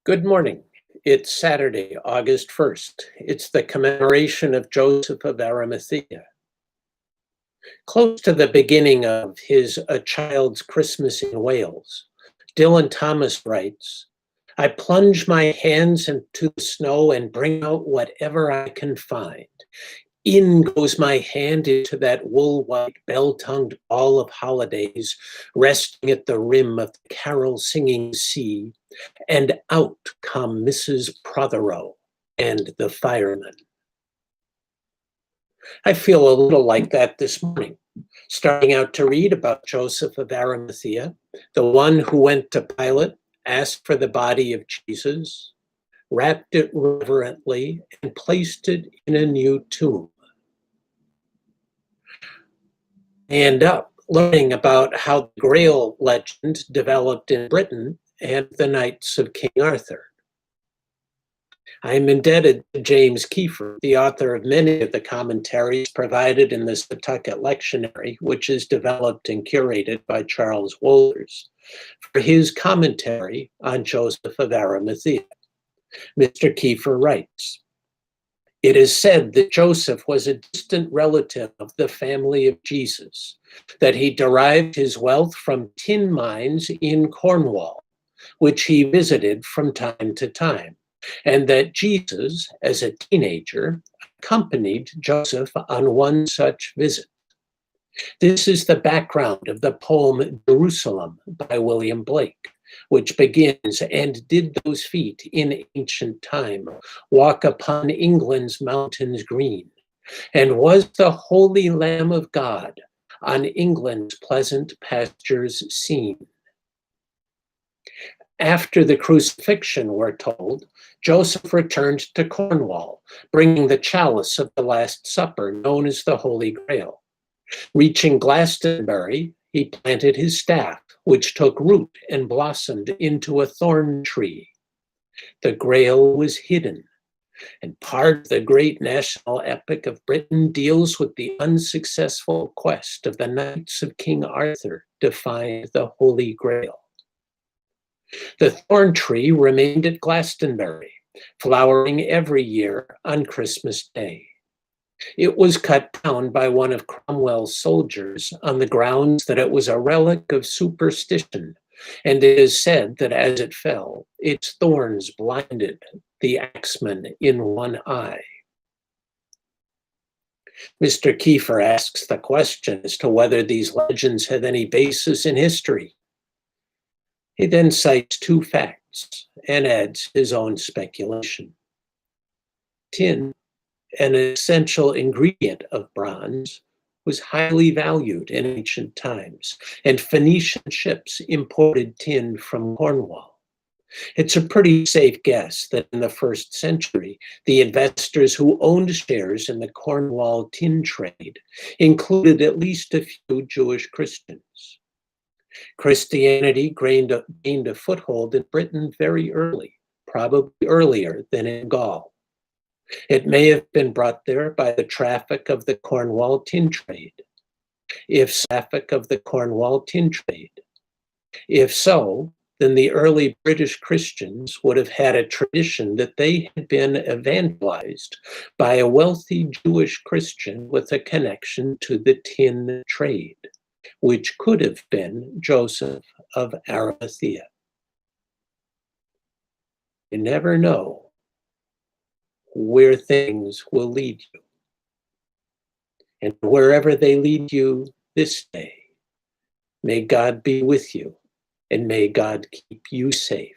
Good morning. It's Saturday, August 1st. It's the commemoration of Joseph of Arimathea. Close to the beginning of his A Child's Christmas in Wales, Dylan Thomas writes, I plunge my hands into the snow and bring out whatever I can find. In goes my hand into that wool-white, bell-tongued ball of holidays, resting at the rim of the carol-singing sea, and out come Mrs. Prothero and the firemen. I feel a little like that this morning, starting out to read about Joseph of Arimathea, the one who went to Pilate, asked for the body of Jesus, wrapped it reverently, and placed it in a new tomb. I end up learning about how the Grail legend developed in Britain and the Knights of King Arthur. I am indebted to James Kiefer, the author of many of the commentaries provided in the Setauket Lectionary, which is developed and curated by Charles Wohlers, for his commentary on Joseph of Arimathea. Mr. Kiefer writes, it is said that Joseph was a distant relative of the family of Jesus, that he derived his wealth from tin mines in Cornwall, which he visited from time to time, and that Jesus, as a teenager, accompanied Joseph on one such visit. This is the background of the poem Jerusalem by William Blake, which begins, and did those feet in ancient time walk upon England's mountains green, and was the holy Lamb of God on England's pleasant pastures seen. After the crucifixion, we're told, Joseph returned to Cornwall, bringing the chalice of the Last Supper, known as the Holy Grail. Reaching Glastonbury, he planted his staff, which took root and blossomed into a thorn tree. The Grail was hidden, and part of the great national epic of Britain deals with the unsuccessful quest of the Knights of King Arthur to find the Holy Grail. The thorn tree remained at Glastonbury, flowering every year on Christmas Day. It was cut down by one of Cromwell's soldiers on the grounds that it was a relic of superstition, and it is said that as it fell, its thorns blinded the axeman in one eye. Mr. Kiefer asks the question as to whether these legends have any basis in history. He then cites two facts and adds his own speculation. Tin, an essential ingredient of bronze, was highly valued in ancient times, and Phoenician ships imported tin from Cornwall. It's a pretty safe guess that in the 1st century, the investors who owned shares in the Cornwall tin trade included at least a few Jewish Christians. Christianity gained a foothold in Britain very early, probably earlier than in Gaul. It may have been brought there by the traffic of the Cornwall tin trade. If so, then the early British Christians would have had a tradition that they had been evangelized by a wealthy Jewish Christian with a connection to the tin trade, which could have been Joseph of Arimathea. You never know where things will lead you. And wherever they lead you this day, may God be with you, and may God keep you safe.